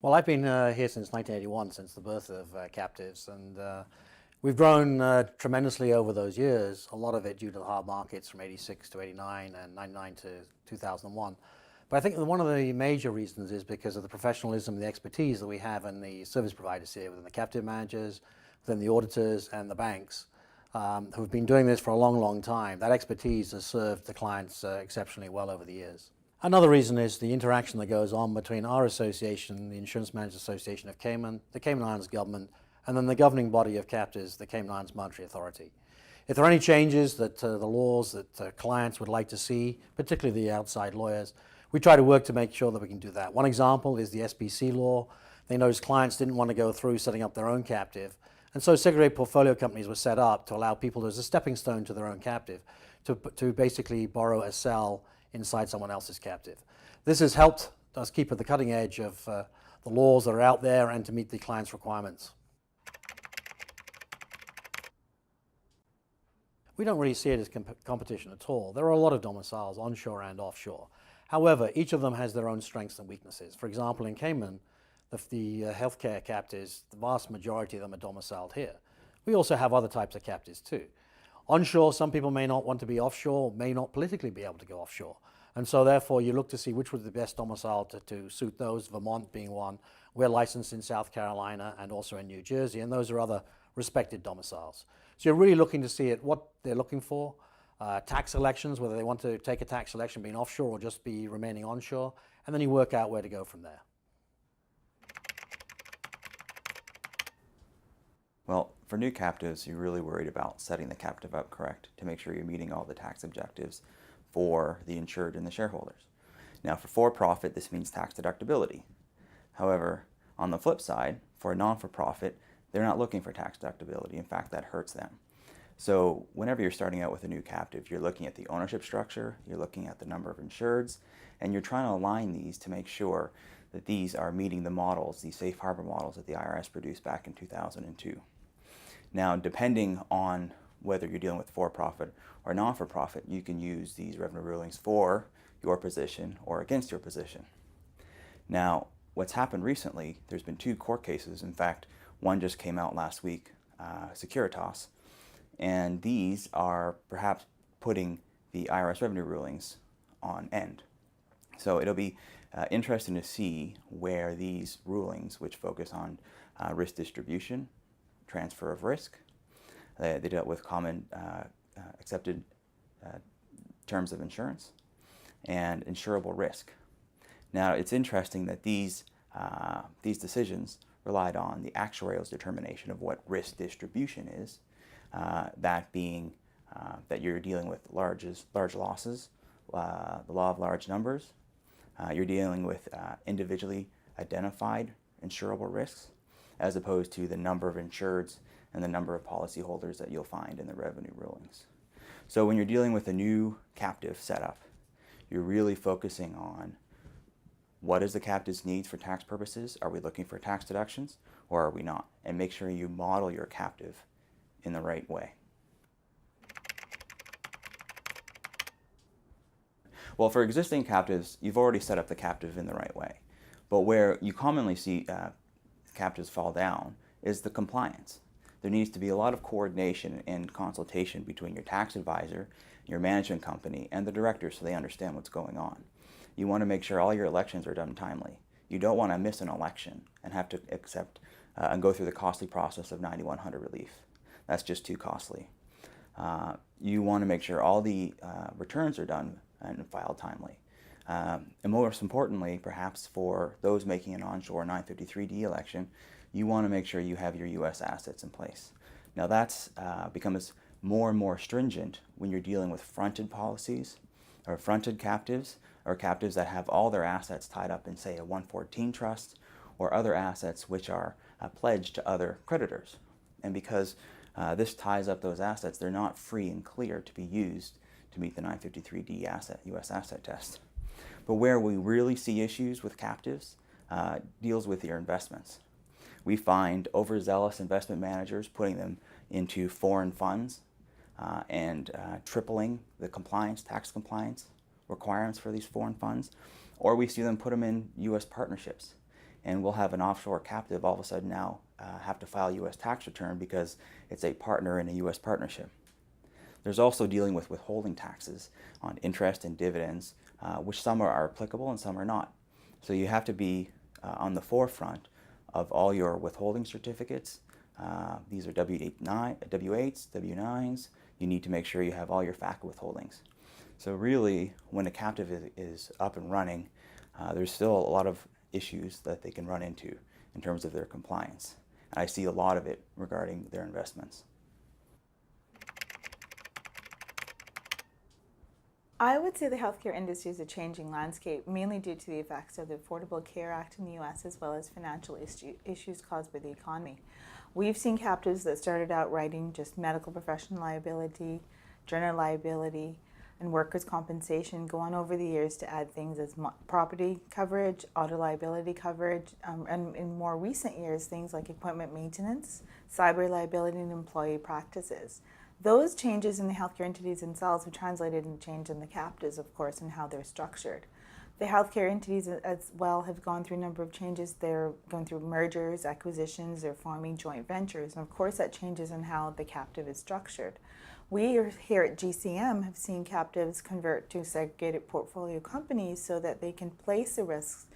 Well, I've been here since 1981, since the birth of captives, and we've grown tremendously over those years, a lot of it due to the hard markets from 86 to 89 and 99 to 2001. But I think that one of the major reasons is because of the professionalism and the expertise that we have in the service providers here, within the captive managers, within the auditors and the banks, who've been doing this for a long, long time. That expertise has served the clients exceptionally well over the years. Another reason is the interaction that goes on between our association, the Insurance Managers Association of Cayman, the Cayman Islands government, and then the governing body of captives, the Cayman Islands Monetary Authority. If there are any changes that the laws that clients would like to see, particularly the outside lawyers, we try to work to make sure that we can do that. One example is the SBC law. They noticed clients didn't want to go through setting up their own captive, and so segregated portfolio companies were set up to allow people as a stepping stone to their own captive to basically borrow or sell inside someone else's captive. This has helped us keep at the cutting edge of the laws that are out there and to meet the client's requirements. We don't really see it as competition at all. There are a lot of domiciles, onshore and offshore. However, each of them has their own strengths and weaknesses. For example, in Cayman, the healthcare captives, the vast majority of them are domiciled here. We also have other types of captives too. Onshore, some people may not want to be offshore, may not politically be able to go offshore. And so therefore you look to see which was the best domicile to suit those, Vermont being one. We're licensed in South Carolina and also in New Jersey, and those are other respected domiciles. So you're really looking to see what they're looking for, tax elections, whether they want to take a tax election being offshore or just be remaining onshore, and then you work out where to go from there. Well, for new captives, you're really worried about setting the captive up correct to make sure you're meeting all the tax objectives for the insured and the shareholders. Now, for-profit, this means tax deductibility. However, on the flip side, for a non-for-profit, they're not looking for tax deductibility. In fact, that hurts them. So whenever you're starting out with a new captive, you're looking at the ownership structure, you're looking at the number of insureds, and you're trying to align these to make sure that these are meeting the models, these safe harbor models that the IRS produced back in 2002. Now, depending on whether you're dealing with for-profit or non-for-profit, you can use these revenue rulings for your position or against your position. Now, what's happened recently, there's been 2 court cases. In fact, one just came out last week, Securitas, and these are perhaps putting the IRS revenue rulings on end. So it'll be interesting to see where these rulings, which focus on risk distribution, transfer of risk, they dealt with common accepted terms of insurance, and insurable risk. Now, it's interesting that these decisions relied on the actuarial's determination of what risk distribution is, that being that you're dealing with large losses, the law of large numbers. You're dealing with individually identified insurable risks, as opposed to the number of insureds and the number of policyholders that you'll find in the revenue rulings. So when you're dealing with a new captive setup, you're really focusing on what is the captive's needs for tax purposes? Are we looking for tax deductions or are we not? And make sure you model your captive in the right way. Well, for existing captives, you've already set up the captive in the right way. But where you commonly see captives fall down is the compliance. There needs to be a lot of coordination and consultation between your tax advisor, your management company, and the directors so they understand what's going on. You want to make sure all your elections are done timely. You don't want to miss an election and have to accept and go through the costly process of 9100 relief. That's just too costly. You want to make sure all the returns are done and filed timely. And most importantly, perhaps for those making an onshore 953D election, you want to make sure you have your U.S. assets in place. Now that's becomes more and more stringent when you're dealing with fronted policies or fronted captives or captives that have all their assets tied up in, say, a 114 trust or other assets which are pledged to other creditors. And because this ties up those assets, they're not free and clear to be used to meet the 953D U.S. asset test. But where we really see issues with captives deals with your investments. We find overzealous investment managers putting them into foreign funds and tripling the tax compliance requirements for these foreign funds, or we see them put them in U.S. partnerships. And we'll have an offshore captive all of a sudden now have to file a U.S. tax return because it's a partner in a U.S. partnership. There's also dealing with withholding taxes on interest and dividends, which some are applicable and some are not. So you have to be on the forefront of all your withholding certificates. These are W8s, W9s. You need to make sure you have all your FACA withholdings. So really, when a captive is up and running, there's still a lot of issues that they can run into in terms of their compliance. And I see a lot of it regarding their investments. I would say the healthcare industry is a changing landscape, mainly due to the effects of the Affordable Care Act in the U.S. as well as financial issues caused by the economy. We've seen captives that started out writing just medical professional liability, general liability, and workers' compensation go on over the years to add things as property coverage, auto liability coverage, and in more recent years, things like equipment maintenance, cyber liability, and employee practices. Those changes in the healthcare entities themselves have translated into change in the captives, of course, and how they're structured. The healthcare entities as well have gone through a number of changes. They're going through mergers, acquisitions, they're forming joint ventures, and of course that changes in how the captive is structured. We here at GCM have seen captives convert to segregated portfolio companies so that they can place the risks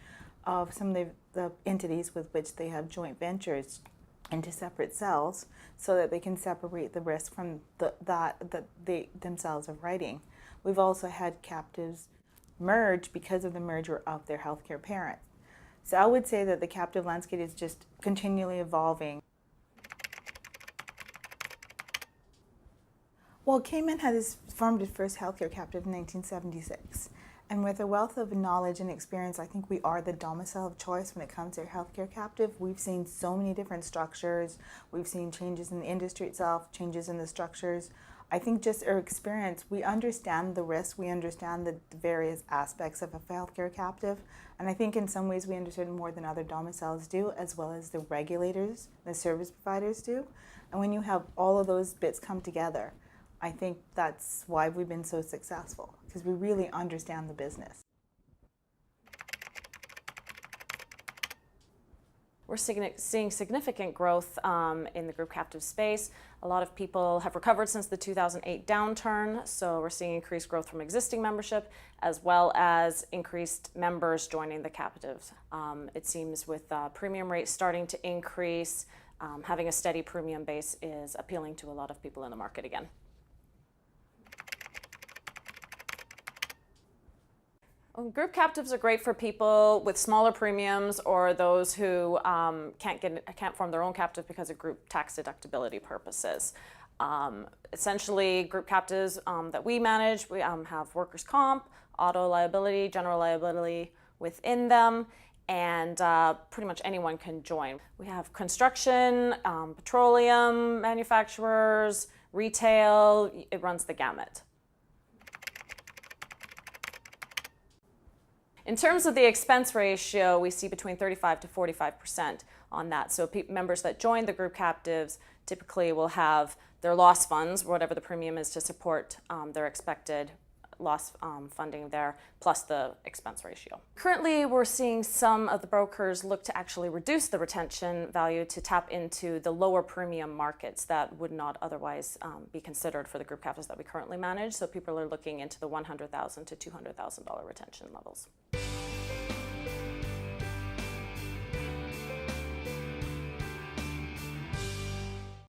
of some of the entities with which they have joint ventures into separate cells so that they can separate the risk from that they themselves are writing. We've also had captives merge because of the merger of their healthcare parent. So I would say that the captive landscape is just continually evolving. Well, Cayman formed its first healthcare captive in 1976. And with a wealth of knowledge and experience, I think we are the domicile of choice when it comes to healthcare captive. We've seen so many different structures. We've seen changes in the industry itself, changes in the structures. I think just our experience, we understand the risks, we understand the various aspects of a healthcare captive. And I think in some ways we understand more than other domiciles do, as well as the regulators, the service providers do. And when you have all of those bits come together, I think that's why we've been so successful, because we really understand the business. We're seeing significant growth in the group captive space. A lot of people have recovered since the 2008 downturn, so we're seeing increased growth from existing membership as well as increased members joining the captives. It seems with premium rates starting to increase, having a steady premium base is appealing to a lot of people in the market again. Group captives are great for people with smaller premiums or those who can't form their own captive because of group tax deductibility purposes. Essentially, group captives that we manage, we have workers' comp, auto liability, general liability within them, and pretty much anyone can join. We have construction, petroleum manufacturers, retail, it runs the gamut. In terms of the expense ratio, we see between 35 to 45% on that. So members that join the group captives typically will have their loss funds, whatever the premium is, to support their expected loss funding there, plus the expense ratio. Currently, we're seeing some of the brokers look to actually reduce the retention value to tap into the lower premium markets that would not otherwise be considered for the group captives that we currently manage. So people are looking into the $100,000 to $200,000 retention levels.